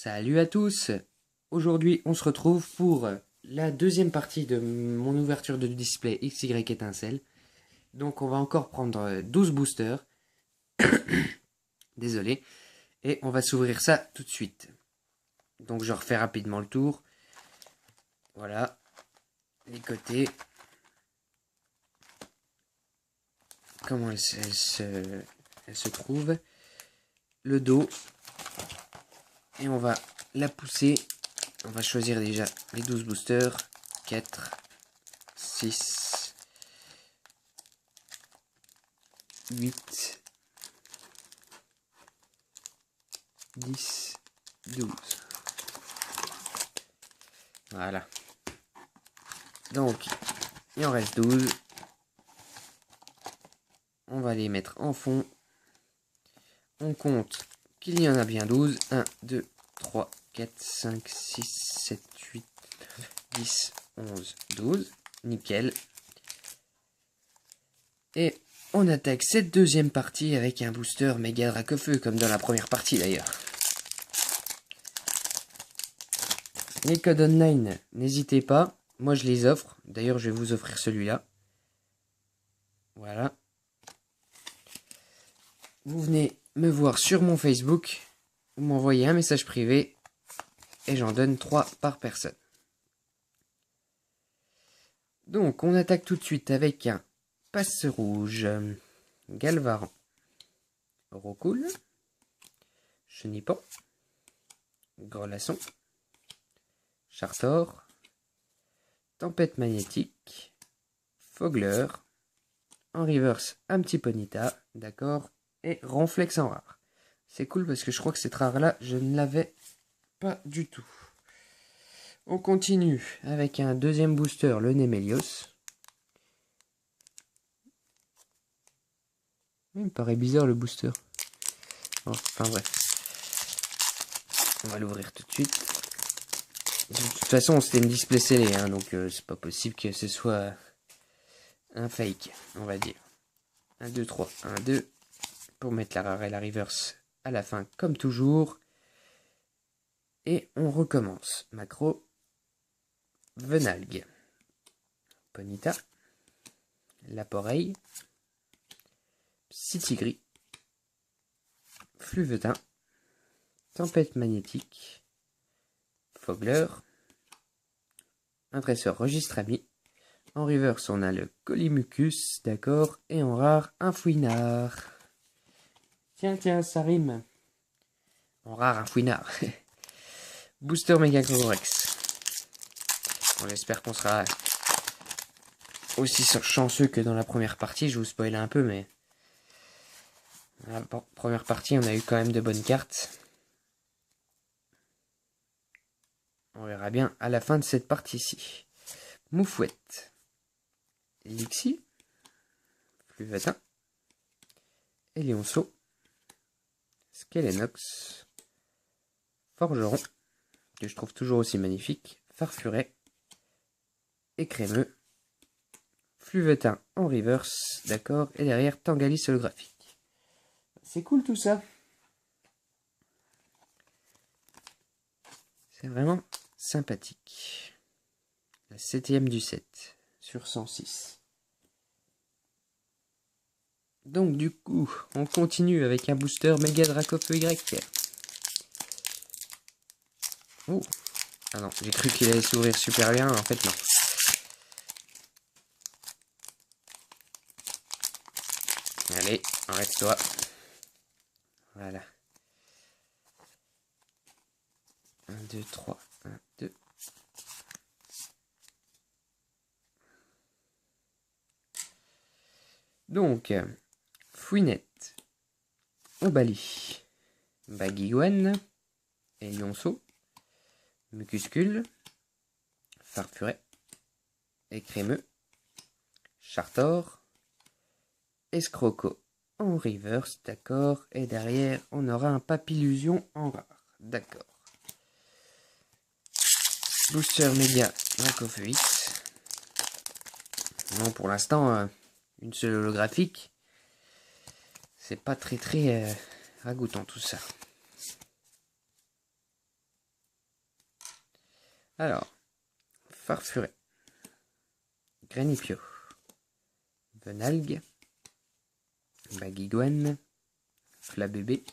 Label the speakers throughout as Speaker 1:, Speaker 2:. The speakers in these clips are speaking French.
Speaker 1: Salut à tous. Aujourd'hui on se retrouve pour la deuxième partie de mon ouverture de display XY étincelle. Donc on va encore prendre 12 boosters. Désolé. Et on va s'ouvrir ça tout de suite. Donc je refais rapidement le tour. Voilà. Les côtés. Comment elle se trouve. Le dos. Et on va la pousser. On va choisir déjà les 12 boosters. 4, 6, 8, 10, 12. Voilà. Donc, il en reste 12. On va les mettre en fond. On compte qu'il y en a bien 12. 1, 2, 3, 4, 5, 6, 7, 8, 10, 11, 12. Nickel. Et on attaque cette deuxième partie avec un booster méga Dracofeu, comme dans la première partie d'ailleurs. Les codes online, n'hésitez pas. Moi je les offre. D'ailleurs je vais vous offrir celui-là. Voilà. Vous venez me voir sur mon Facebook. Vous m'envoyez un message privé. Et j'en donne 3 par personne. Donc on attaque tout de suite avec un Passe Rouge. Galvaran. Rocool. Chenipan. Grelasson. Chartor. Tempête magnétique. Fogler. En reverse, un petit Ponyta. D'accord. Et Ronflex en rare. C'est cool parce que je crois que cette rare là, je ne l'avais pas du tout. On continue avec un deuxième booster, le Nemelios. Il me paraît bizarre le booster. Enfin bref. On va l'ouvrir tout de suite. De toute façon, c'était une display scellée, hein, donc c'est pas possible que ce soit un fake, on va dire. 1, 2, 3, 1, 2. Pour mettre la rare et la reverse à la fin, comme toujours. Et on recommence. Macro. Venalgue. Ponyta. Laporeille. Psytigris. Fluvetin. Tempête magnétique. Fogler. Un tresseur registre ami. En reverse, on a le Colimucus, d'accord. Et en rare, un Fouinard. Tiens, ça rime. En rare, un Fouinard. Booster Mega Correx. Bon, j'espère qu'on sera aussi chanceux que dans la première partie. Je vous spoil un peu, mais dans la première partie, on a eu quand même de bonnes cartes. On verra bien à la fin de cette partie-ci. Moufouette. Lixi. Fluvetin. Elionceau. Skelenox. Forgeron, que je trouve toujours aussi magnifique. Farfuret. Écrémeux. Fluvetin en reverse, d'accord. Et derrière, Tangalis holographique. C'est cool tout ça. C'est vraiment sympathique. La 7ème du 7 sur 106. Donc du coup, on continue avec un booster méga Dracofeu Y. Oh. Ah non, j'ai cru qu'il allait s'ouvrir super bien, en fait non. Allez, arrête-toi. Voilà. 1, 2, 3, 1, 2. Donc, Fouinette, Obali, Baguigouane, Elionceau, Mucuscule, Farfuret, Écrémeux, Chartor, Escroco en reverse, d'accord. Et derrière, on aura un Papillusion en rare, d'accord. Booster média Dracofeu X. Non, pour l'instant, une seule holographique. C'est pas très ragoûtant tout ça. Alors, Farfuret, Granipio, Venalgue, Baguigouane, Flabébé,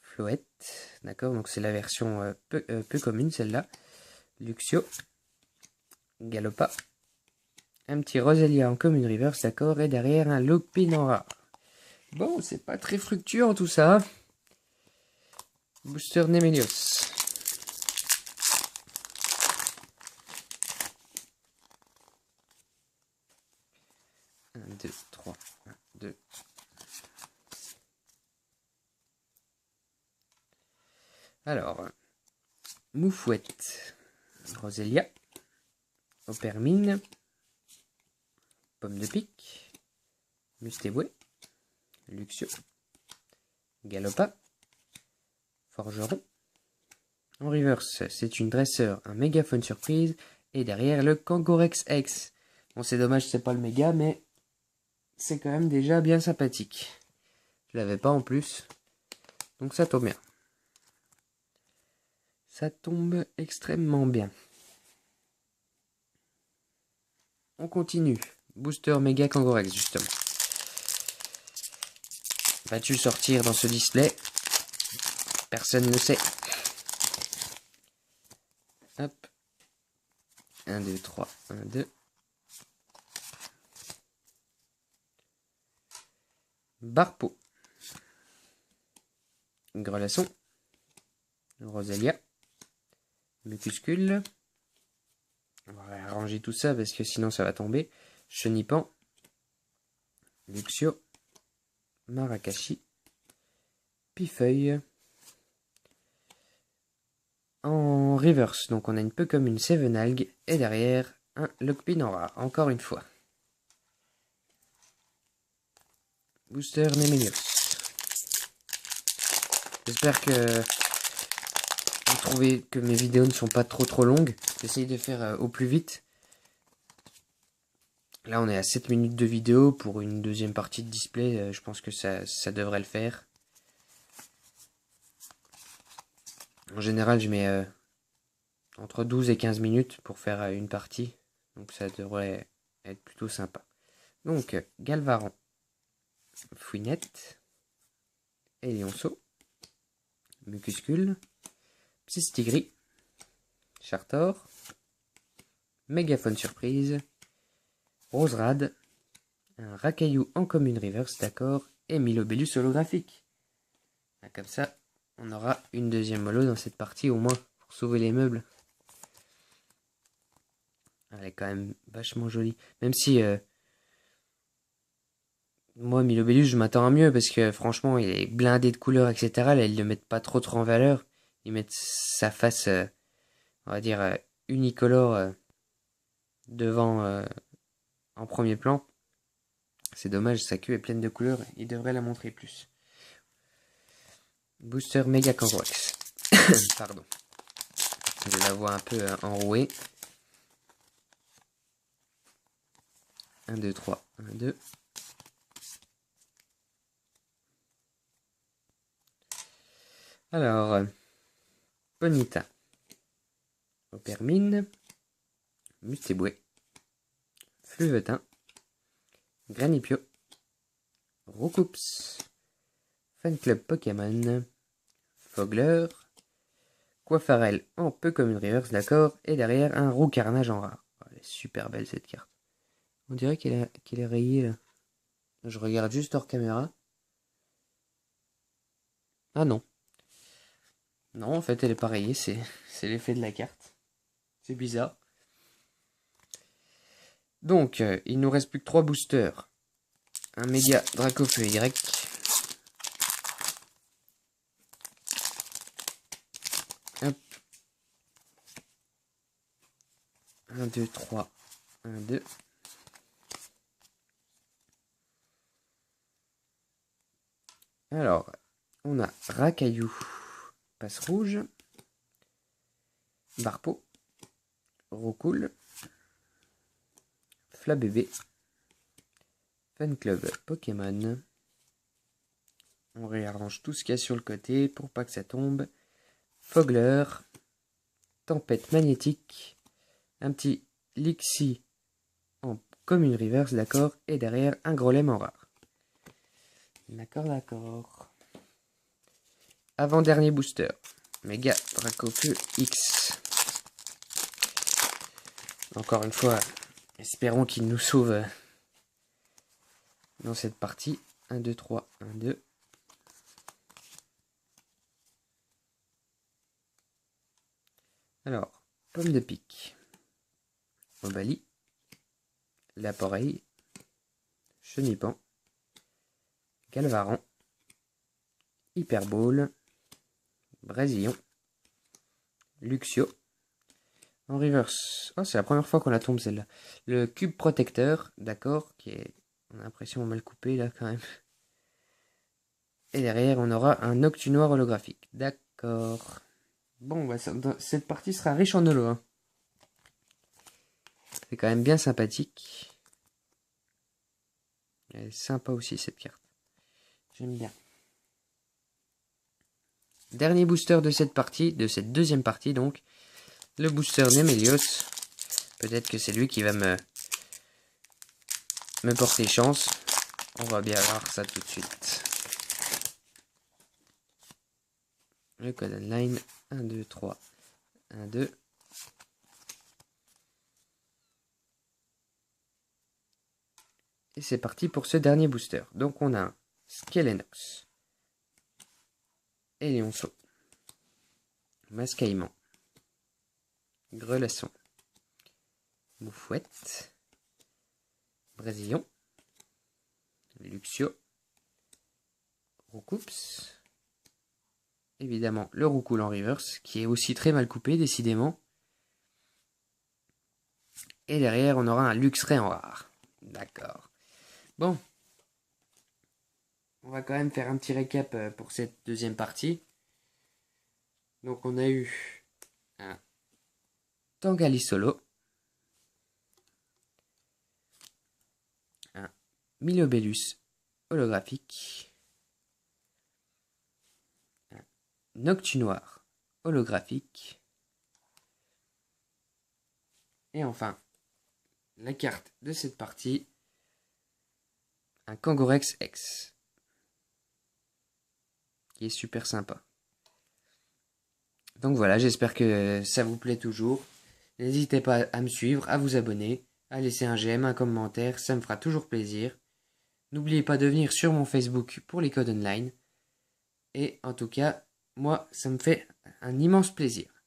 Speaker 1: Floette, d'accord, donc c'est la version peu commune celle-là, Luxio, Galopa, un petit Roselia en commune reverse, d'accord, et derrière un Lopinora. Bon, c'est pas très fructueux en tout ça. Booster Nemelios. 1, 2, 3, 1, 2. Alors, Moufouette, Roselia, Opermine, Pomme de pique, Mustéboué, Luxio, Galopa, Forgeron. En reverse, c'est une dresseur, un mégaphone surprise, et derrière le Kangorex X. Bon, c'est dommage, c'est pas le méga, mais c'est quand même déjà bien sympathique. Je l'avais pas en plus, donc ça tombe bien. Ça tombe extrêmement bien. On continue. Booster méga Kangorex, justement. Va-tu sortir dans ce display? Personne ne sait. Hop. 1, 2, 3, 1, 2. Barpeau. Grelasson. Roselia. Mucuscule. On va arranger tout ça parce que sinon ça va tomber. Chenipan. Luxio. Marakashi. Pifeuille. En reverse, donc on a une peu comme une Sevenalgue. Et derrière, un Lockpinora, encore une fois. Booster Nemelios. J'espère que vous trouvez que mes vidéos ne sont pas trop longues. J'essaye de faire au plus vite. Là on est à 7 minutes de vidéo pour une deuxième partie de display. Je pense que ça devrait le faire. En général je mets entre 12 et 15 minutes pour faire une partie. Donc ça devrait être plutôt sympa. Donc Galvaran, Fouinette, Elionceau, Mucuscule, Psystigris, Chartor, Mégaphone surprise, Roserade, un Racaillou en commune reverse, d'accord, et Milobellus holographique. Comme ça, on aura une deuxième holo dans cette partie au moins, pour sauver les meubles. Elle est quand même vachement jolie. Même si, moi, Milobellus, je m'attends à mieux, parce que franchement, il est blindé de couleurs, etc. Là, ils le mettent pas trop en valeur. Ils mettent sa face, on va dire, unicolore devant en premier plan. C'est dommage, sa queue est pleine de couleurs, il devrait la montrer plus. Booster méga Kangorex. Pardon. Je la vois un peu enrouée. 1, 2, 3, 1, 2. Alors, Ponita, Opermine, Mustéboué, Fluvetin, Granipio, Roucoups, Fan Club Pokémon, Fogler, Coiffarel en peu comme une reverse, d'accord, et derrière un Roucarnage en rare. Oh, elle est super belle cette carte. On dirait qu'elle est rayée là. Je regarde juste hors caméra. Ah non. Non, en fait, elle est pas rayée, c'est l'effet de la carte. C'est bizarre. Donc, il nous reste plus que 3 boosters. Un méga Dracofeu Y. Hop. 1, 2, 3, 1, 2. Alors, on a Racaillou, Passe Rouge, Barpeau, Roucoule, Flabébé, Fan Club Pokémon. On réarrange tout ce qu'il y a sur le côté pour pas que ça tombe. Fogler, tempête magnétique, un petit Lixie en commune reverse, d'accord, et derrière un Grolem en rare. D'accord. Avant-dernier booster, Méga Dracofeu X. Encore une fois, espérons qu'il nous sauve dans cette partie. 1, 2, 3, 1, 2. Alors, pomme de pique, Obali, Laporeille, Chenipan, Galvaran, Hyperball, Brésillon, Luxio. En reverse, oh, c'est la première fois qu'on la tombe celle-là. Le cube protecteur, d'accord, qui est, on a l'impression mal coupé là quand même. Et derrière, on aura un Noctunoir holographique. D'accord. Bon, bah, cette partie sera riche en holo. Hein. C'est quand même bien sympathique. Elle est sympa aussi cette carte. J'aime bien. Dernier booster de cette partie, de cette deuxième partie donc. Le booster Nemelios. Peut-être que c'est lui qui va me porter chance. On va bien voir ça tout de suite. Le code online. 1, 2, 3. 1, 2. Et c'est parti pour ce dernier booster. Donc on a un Skelenox, Éléonceau, Mascaïman, Grelasson, Moufouette, Brésillon, Luxio, Roucoups, évidemment le Roucoule en reverse, qui est aussi très mal coupé décidément. Et derrière on aura un Luxray en rare. D'accord. Bon. On va quand même faire un petit récap pour cette deuxième partie. Donc on a eu un Tangali Solo, un Milobellus holographique, un Noctunoir holographique, et enfin, la carte de cette partie, un Kangorex X, qui est super sympa. Donc voilà, j'espère que ça vous plaît toujours. N'hésitez pas à me suivre, à vous abonner, à laisser un j'aime, un commentaire, ça me fera toujours plaisir. N'oubliez pas de venir sur mon Facebook pour les codes online. Et en tout cas, moi, ça me fait un immense plaisir.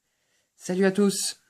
Speaker 1: Salut à tous!